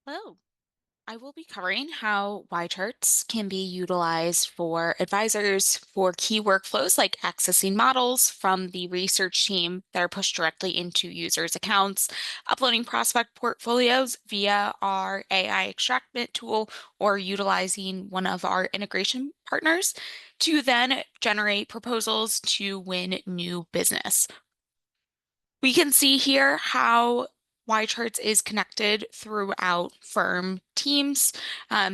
Hello. I will be covering how YCharts can be utilized for advisors for key workflows like accessing models from the research team that are pushed directly into users' accounts, uploading prospect portfolios via our AI extractment tool, or utilizing one of our integration partners to then generate proposals to win new business. We can see here how YCharts is connected throughout firm teams.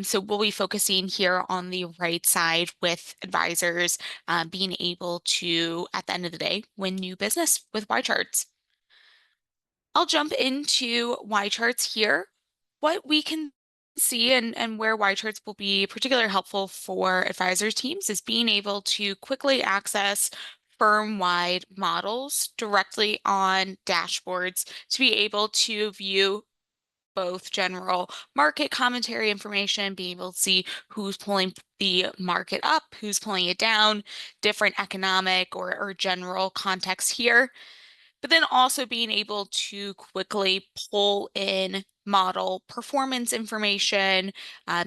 So we'll be focusing here on the right side with advisors being able to, at the end of the day, win new business with YCharts. I'll jump into YCharts here. What we can see and where YCharts will be particularly helpful for advisor teams is being able to quickly access firm-wide models directly on dashboards to be able to view both general market commentary information, being able to see who's pulling the market up, who's pulling it down, different economic or general context here, but then also being able to quickly pull in model performance information,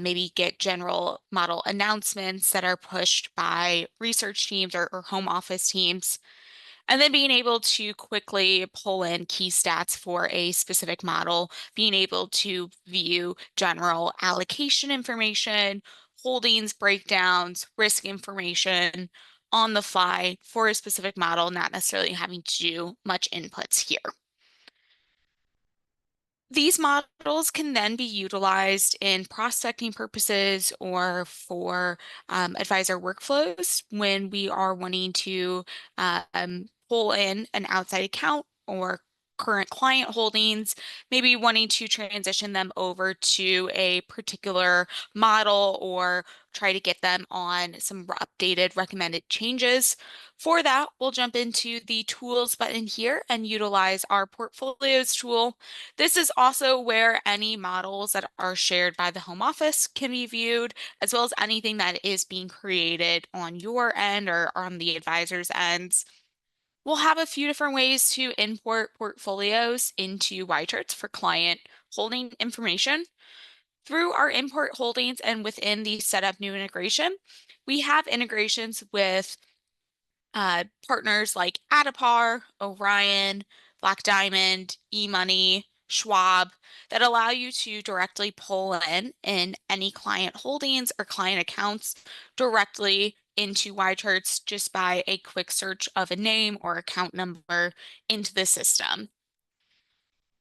maybe get general model announcements that are pushed by research teams or home office teams, and then being able to quickly pull in key stats for a specific model, being able to view general allocation information, holdings breakdowns, risk information on the fly for a specific model, not necessarily having to do much inputs here. These models can then be utilized in prospecting purposes or for advisor workflows when we are wanting to pull in an outside account or current client holdings, maybe wanting to transition them over to a particular model or try to get them on some updated recommended changes. For that, we'll jump into the tools button here and utilize our portfolios tool. This is also where any models that are shared by the home office can be viewed, as well as anything that is being created on your end or on the advisor's ends. We'll have a few different ways to import portfolios into YCharts for client holding information. Through our import holdings and within the setup new integration, we have integrations with partners like Atipar, Orion, Black Diamond, eMoney, Schwab that allow you to directly pull in any client holdings or client accounts directly into YCharts just by a quick search of a name or account number into the system.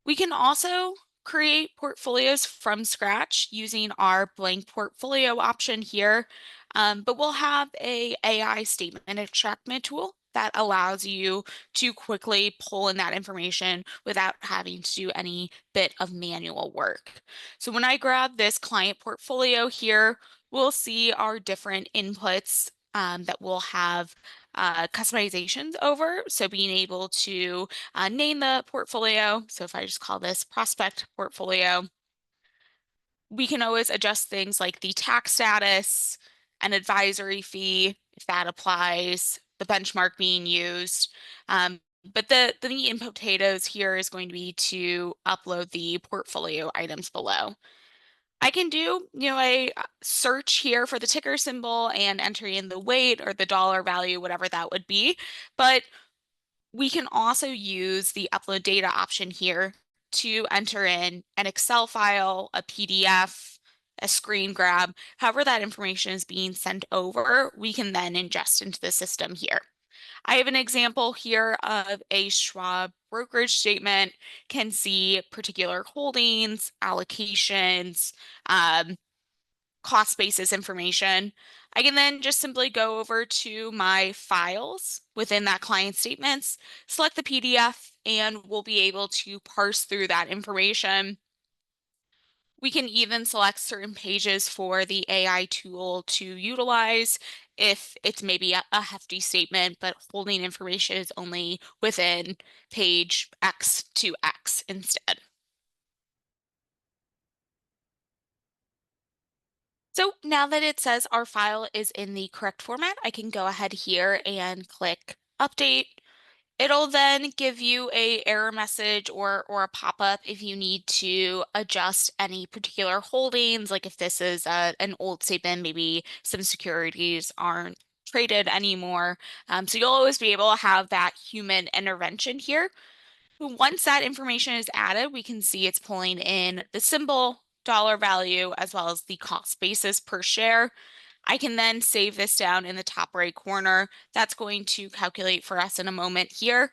We can also create portfolios from scratch using our blank portfolio option here, but we'll have a AI statement extractment tool that allows you to quickly pull in that information without having to do any bit of manual work. So when I grab this client portfolio here, we'll see our different inputs that we'll have customizations over. So being able to name the portfolio. So if I just call this prospect portfolio, we can always adjust things like the tax status, an advisory fee, if that applies, the benchmark being used. But the meat and potatoes here is going to be to upload the portfolio items below. I can do, a search here for the ticker symbol and enter in the weight or the dollar value, whatever that would be. But we can also use the upload data option here to enter in an Excel file, a PDF, a screen grab, however that information is being sent over, we can then ingest into the system here. I have an example here of a Schwab brokerage statement, can see particular holdings, allocations, um, cost basis information. I can then just simply go over to my files within that client statements, select the PDF, and we'll be able to parse through that information. We can even select certain pages for the AI tool to utilize if it's maybe a hefty statement, but holding information is only within page X to X instead. So now that it says our file is in the correct format, I can go ahead here and click Update. It'll then give you a error message or a pop-up if you need to adjust any particular holdings, like if this is an old statement, maybe some securities aren't traded anymore. So you'll always be able to have that human intervention here. Once that information is added, we can see it's pulling in the symbol, dollar value, as well as the cost basis per share. I can then save this down in the top right corner. That's going to calculate for us in a moment here.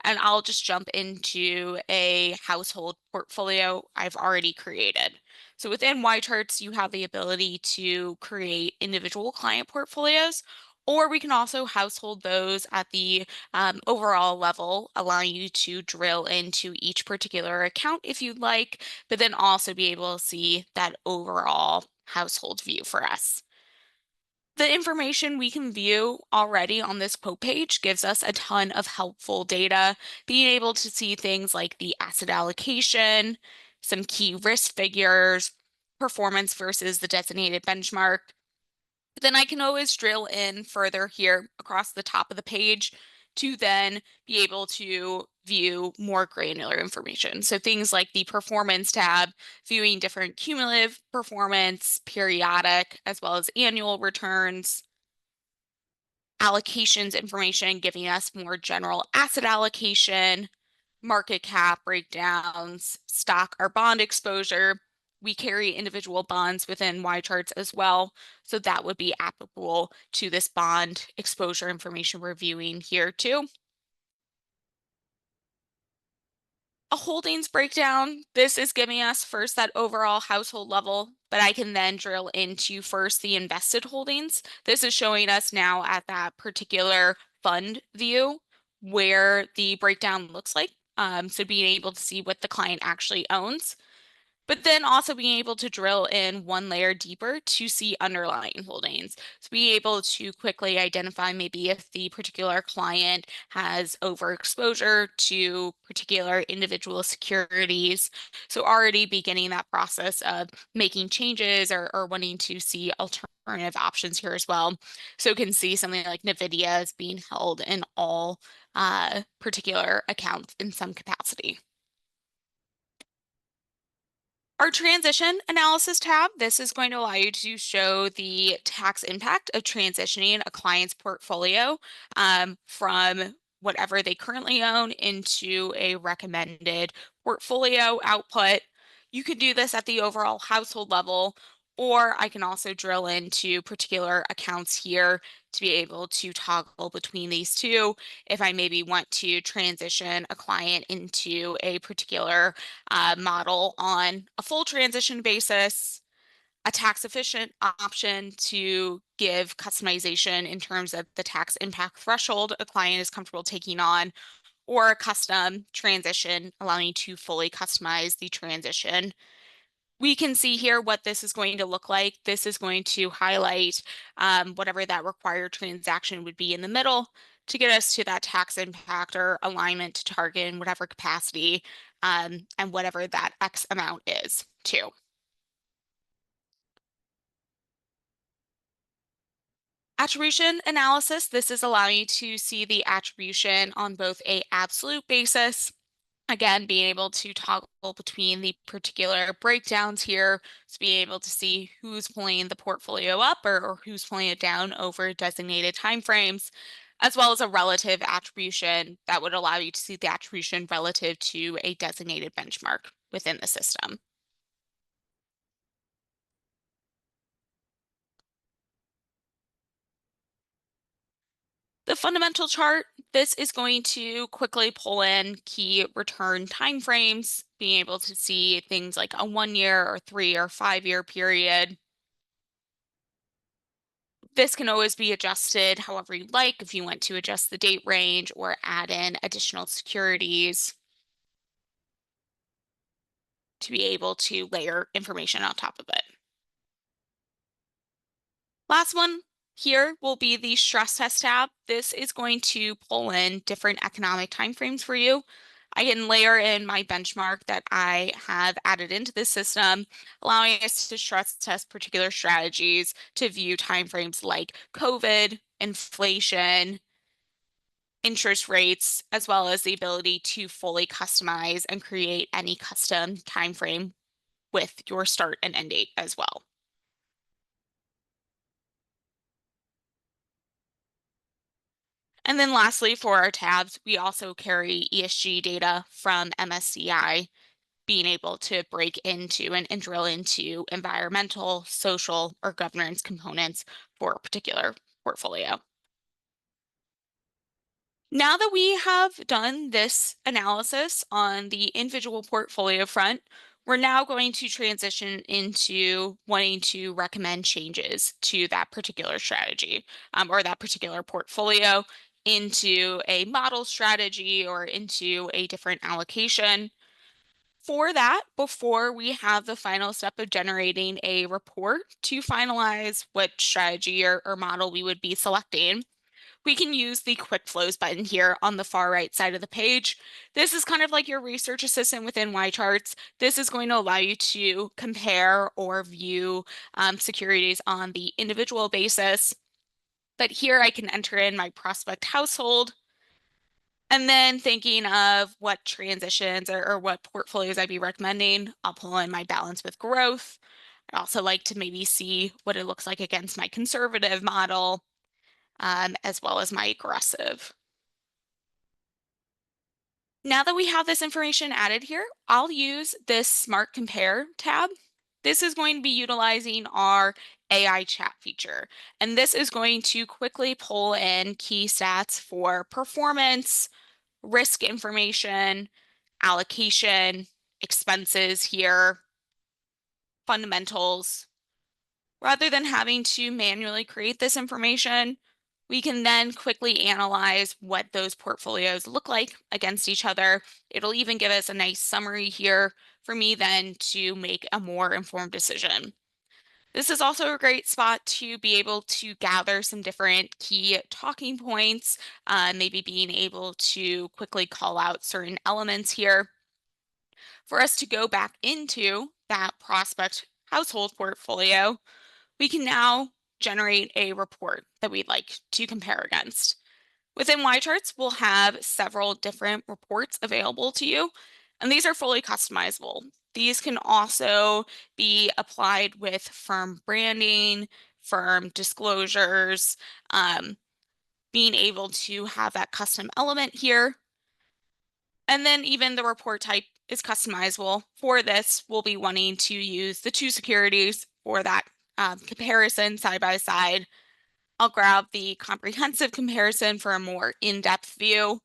And I'll just jump into a household portfolio I've already created. So within YCharts, you have the ability to create individual client portfolios, or we can also household those at the overall level, allowing you to drill into each particular account if you'd like, but then also be able to see that overall household view for us. The information we can view already on this quote page gives us a ton of helpful data, being able to see things like the asset allocation, some key risk figures, performance versus the designated benchmark. But then I can always drill in further here across the top of the page to then be able to view more granular information. So things like the performance tab, viewing different cumulative performance, periodic, as well as annual returns, allocations information, giving us more general asset allocation, market cap breakdowns, stock or bond exposure. We carry individual bonds within YCharts as well, so that would be applicable to this bond exposure information we're viewing here too. A holdings breakdown, this is giving us first that overall household level, but I can then drill into first the invested holdings. This is showing us now at that particular fund view where the breakdown looks like. So being able to see what the client actually owns, but then also being able to drill in one layer deeper to see underlying holdings. So be able to quickly identify maybe if the particular client has overexposure to particular individual securities. So already beginning that process of making changes or wanting to see alternative options here as well. So can see something like NVIDIA is being held in all particular accounts in some capacity. Our transition analysis tab, this is going to allow you to show the tax impact of transitioning a client's portfolio from whatever they currently own into a recommended portfolio output. You could do this at the overall household level, or I can also drill into particular accounts here to be able to toggle between these two if I maybe want to transition a client into a particular model on a full transition basis, a tax efficient option to give customization in terms of the tax impact threshold a client is comfortable taking on, or a custom transition allowing you to fully customize the transition. We can see here what this is going to look like. This is going to highlight whatever that required transaction would be in the middle to get us to that tax impact or alignment to target in whatever capacity and whatever that X amount is too. Attribution analysis, this is allowing you to see the attribution on both a absolute basis. Again, being able to toggle between the particular breakdowns here to be able to see who's pulling the portfolio up or who's pulling it down over designated timeframes, as well as a relative attribution that would allow you to see the attribution relative to a designated benchmark within the system. The fundamental chart, this is going to quickly pull in key return timeframes, being able to see things like a 1 year or 3 or 5 year period. This can always be adjusted however you like if you want to adjust the date range or add in additional securities to be able to layer information on top of it. Last one here will be the stress test tab. This is going to pull in different economic timeframes for you. I can layer in my benchmark that I have added into the system, allowing us to stress test particular strategies to view timeframes like COVID, inflation, interest rates, as well as the ability to fully customize and create any custom timeframe with your start and end date as well. And then lastly, for our tabs, we also carry ESG data from MSCI, being able to break into and drill into environmental, social, or governance components for a particular portfolio. Now that we have done this analysis on the individual portfolio front, we're now going to transition into wanting to recommend changes to that particular strategy or that particular portfolio into a model strategy or into a different allocation. For that, before we have the final step of generating a report to finalize what strategy or model we would be selecting, we can use the quick flows button here on the far right side of the page. This is kind of like your research assistant within YCharts. This is going to allow you to compare or view securities on the individual basis. But here I can enter in my prospect household, and then thinking of what transitions or what portfolios I'd be recommending. I'll pull in my balance with growth. I'd also like to maybe see what it looks like against my conservative model, as well as my aggressive. Now that we have this information added here, I'll use this Smart Compare tab. This is going to be utilizing our AI chat feature, and this is going to quickly pull in key stats for performance, risk information, allocation, expenses here, fundamentals. Rather than having to manually create this information, we can then quickly analyze what those portfolios look like against each other. It'll even give us a nice summary here for me then to make a more informed decision. This is also a great spot to be able to gather some different key talking points, maybe being able to quickly call out certain elements here for us to go back into that prospect household portfolio. We can now generate a report that we'd like to compare against. Within YCharts, we'll have several different reports available to you, and these are fully customizable. These can also be applied with firm branding, firm disclosures, being able to have that custom element here. And then even the report type is customizable. For this, we'll be wanting to use the two securities for that comparison side by side. I'll grab the comprehensive comparison for a more in-depth view.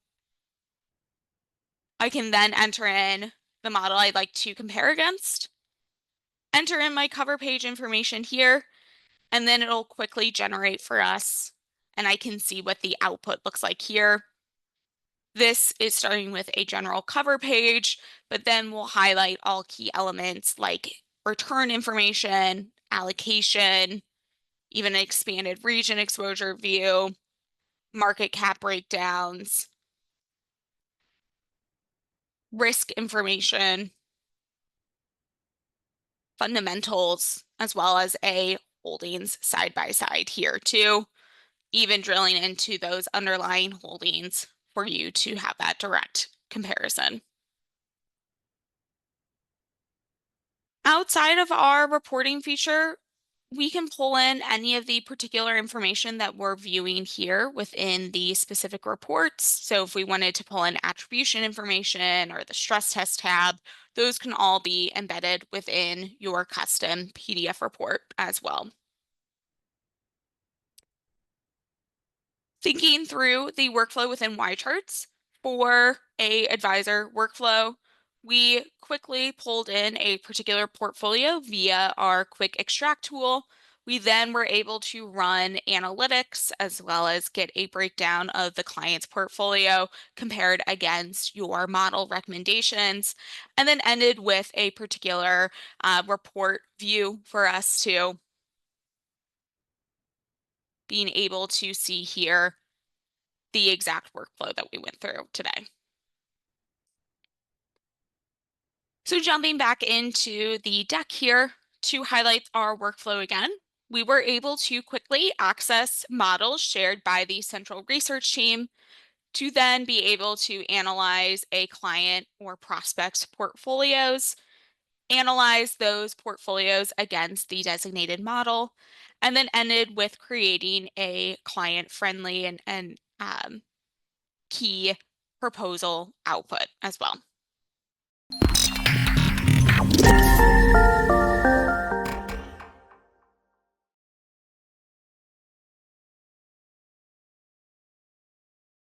I can then enter in the model I'd like to compare against, enter in my cover page information here, and then it'll quickly generate for us, and I can see what the output looks like here. This is starting with a general cover page, but then we'll highlight all key elements like return information, allocation, even an expanded region exposure view, market cap breakdowns, risk information, fundamentals, as well as a holdings side by side here too, even drilling into those underlying holdings for you to have that direct comparison. Outside of our reporting feature, we can pull in any of the particular information that we're viewing here within the specific reports. So if we wanted to pull in attribution information or the stress test tab, those can all be embedded within your custom PDF report as well. Thinking through the workflow within YCharts for a advisor workflow, we quickly pulled in a particular portfolio via our quick extract tool. We then were able to run analytics as well as get a breakdown of the client's portfolio compared against your model recommendations, and then ended with a particular report view for us to being able to see here the exact workflow that we went through today. So jumping back into the deck here to highlight our workflow again, we were able to quickly access models shared by the central research team to then be able to analyze a client or prospect's portfolios, analyze those portfolios against the designated model, and then ended with creating a client-friendly and key proposal output as well.